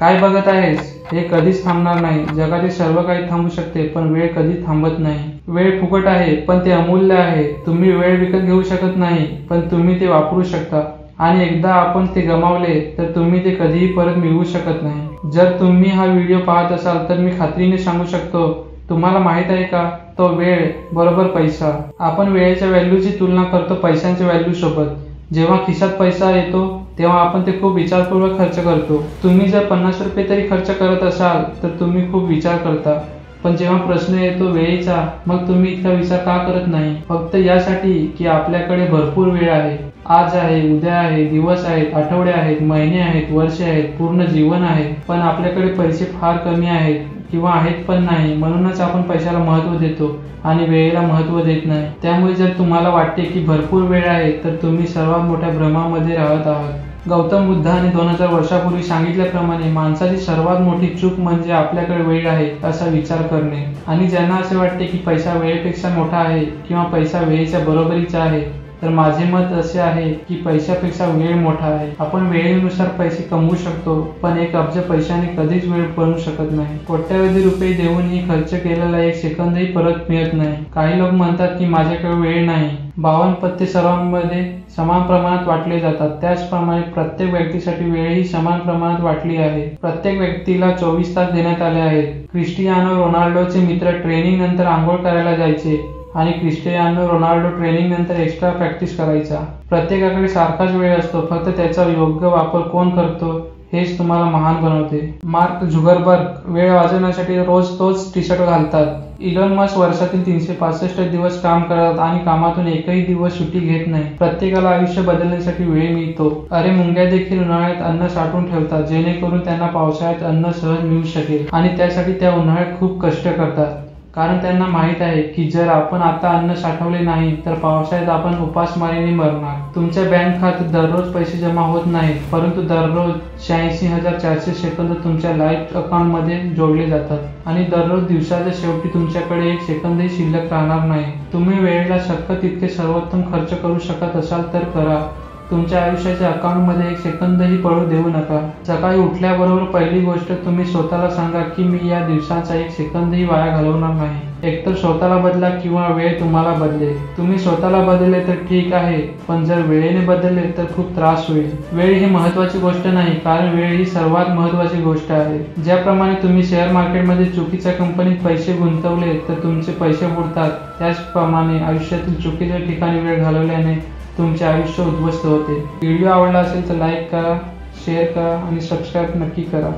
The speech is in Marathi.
काय बघत आहेस? हे कधीच थांबणार नाही. जगातील सर्व काही थांबू शकते, पण वेळ कधीच थांबत नाही. वेळ फुकट आहे, पण ते अमूल्य आहे. तुम्ही वेळ विकत घेऊ शकत नाही, पण तुम्ही ते वापरू शकता. आणि एकदा आपण ते गमावले, तर तुम्ही ते कधीही परत मिळवू शकत नाही. जर तुम्ही हा व्हिडिओ पाहत असाल, तर मी खात्रीने सांगू शकतो, तुम्हाला माहित आहे का, तो वेळ बरोबर पैसा. आपण वेळेच्या व्हॅल्यूची तुलना करतो पैशांच्या व्हॅल्यू सोबत. जेव्हा खिशात पैसा येतो, तेव्हा आपण ते खूप विचारपूर्वक खर्च करतो. तुम्ही जर 50 रुपये तरी खर्च करत असाल, तर तुम्ही खूप विचार करता. पण जेव्हा प्रश्न येतो वेळेचा, मग तुम्ही इतका विचार का करत नाही? फक्त यासाठी की आपल्याकडे भरपूर वेळ आहे. आज आहे, उद्या आहे, दिवस आहेत, आठवडे आहेत, महिने आहेत, वर्षे आहेत, पूर्ण जीवन आहे. पण आपल्याकडे पैसे फार कमी आहेत किंवा आहेत पण नाही. म्हणूनच आपण पैशाला महत्त्व देतो आणि वेळेला महत्त्व देत नाही. त्यामुळे जर तुम्हाला वाटते की भरपूर वेळ आहे, तर तुम्ही सर्वात मोठ्या भ्रमामध्ये राहत आहात. गौतम बुद्धाने 2000 वर्षापूर्वी सांगितल्याप्रमाणे माणसाची सर्वात मोठी चूक म्हणजे आपल्याकडे वेळ आहे असा विचार करणे. आणि ज्यांना असे वाटते की पैसा वेळेपेक्षा मोठा आहे किंवा पैसा वेळेच्या बरोबरीचा आहे, तर माझे मत असे आहे की पैशापेक्षा वेळ मोठा आहे. आपण वेळेनुसार पैसे कमवू शकतो, पण 1 अब्ज पैशाने कधीच वेळ बनवू शकत नाही. कोट्यावधी रुपये देऊनही खर्च केलेला 1 सेकंदही परत मिळत नाही. काही लोक म्हणतात की माझ्याकडे वेळ नाही. 52 पत्ते सर्वांमध्ये समान प्रमाणात वाटले जातात. त्याचप्रमाणे प्रत्येक व्यक्तीसाठी वेळही समान प्रमाणात वाटली आहे. प्रत्येक व्यक्तीला 24 तास देण्यात आले आहेत. क्रिस्टियानो रोनाल्डोचे मित्र ट्रेनिंग नंतर आंघोळ करायला जायचे आणि क्रिस्टियानो रोनाल्डो ट्रेनिंग नंतर एक्स्ट्रा प्रॅक्टिस करायचा. प्रत्येकाकडे सारखाच वेळ असतो, फक्त त्याचा योग्य वापर कोण करतो हेच तुम्हाला महान बनवते. मार्क झुकरबर्ग वेळ वाचवण्यासाठी रोज तोच टी-शर्ट घालतात. इलॉन मस्क वर्षातील 365 दिवस काम करतात आणि कामातून एकही दिवस सुट्टी घेत नाही. प्रत्येकाला आयुष्य बदलण्यासाठी वेळ मिळतो. अरे मुंग्या देखील उन्हाळ्यात अन्न साठवून ठेवतात, जेणेकरून त्यांना पावसाळ्यात अन्न सहज मिळू शकेल. आणि त्यासाठी त्या उन्हाळ्यात खूप कष्ट करतात, कारण त्यांना माहीत आहे की जर आपण आता अन्न साठवले नाही, तर पावसाळ्यात आपण उपासमारीने मरणार. तुमच्या बँक खात्यात दररोज पैसे जमा होत नाहीत, परंतु दररोज 86,400 सेकंद तुमच्या लाईफ अकाउंटमध्ये जोडले जातात. आणि दररोज दिवसाच्या शेवटी तुमच्याकडे 1 सेकंदही शिल्लक राहणार नाही. तुम्ही वेळेला शक्य तितके सर्वोत्तम खर्च करू शकत असाल तर करा. तुमच्या आयुष्याच्या अकाउंटमध्ये 1 सेकंदही पडू देऊ नका. सकाळी उठल्याबरोबर पहिली गोष्ट तुम्ही स्वतःला सांगा की मी या दिवसाचा 1 सेकंदही वाया घालवणार नाही. एकतर स्वतःला बदला किंवा वेळ तुम्हाला बदलेल. तुम्ही स्वतःला बदलले तर ठीक आहे, पण जर वेळेने बदलले तर खूप त्रास होईल. वेळ ही महत्त्वाची गोष्ट नाही, कारण वेळ ही सर्वात महत्त्वाची गोष्ट आहे. ज्याप्रमाणे तुम्ही शेअर मार्केटमध्ये चुकीच्या कंपनीत पैसे गुंतवले तर तुमचे पैसे बुडतात, त्याचप्रमाणे आयुष्यातील चुकीच्या ठिकाणी वेळ घालवल्याने तुमचे आयुष्य उद्ध्वस्त होते. व्हिडिओ आवडला असेल तर लाईक करा, शेअर करा आणि सबस्क्राईब नक्की करा.